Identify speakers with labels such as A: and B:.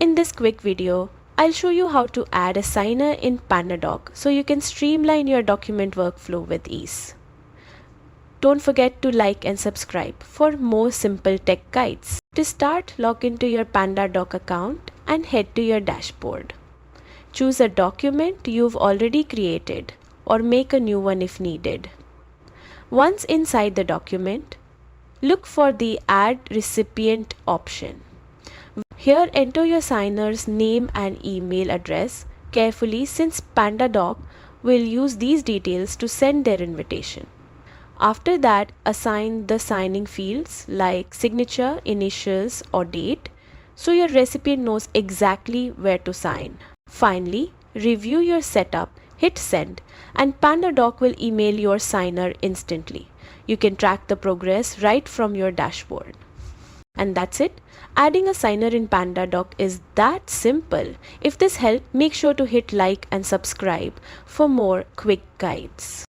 A: In this quick video, I'll show you how to add a signer in PandaDoc so you can streamline your document workflow with ease. Don't forget to like and subscribe for more simple tech guides. To start, log into your PandaDoc account and head to your dashboard. Choose a document you've already created or make a new one if needed. Once inside the document, look for the Add Recipient option. Here enter your signer's name and email address carefully since PandaDoc will use these details to send their invitation. After that, assign the signing fields like signature, initials or date so your recipient knows exactly where to sign. Finally, review your setup, hit send, and PandaDoc will email your signer instantly. You can track the progress right from your dashboard. And that's it. Adding a signer in PandaDoc is that simple. If this helped, make sure to hit like and subscribe for more quick guides.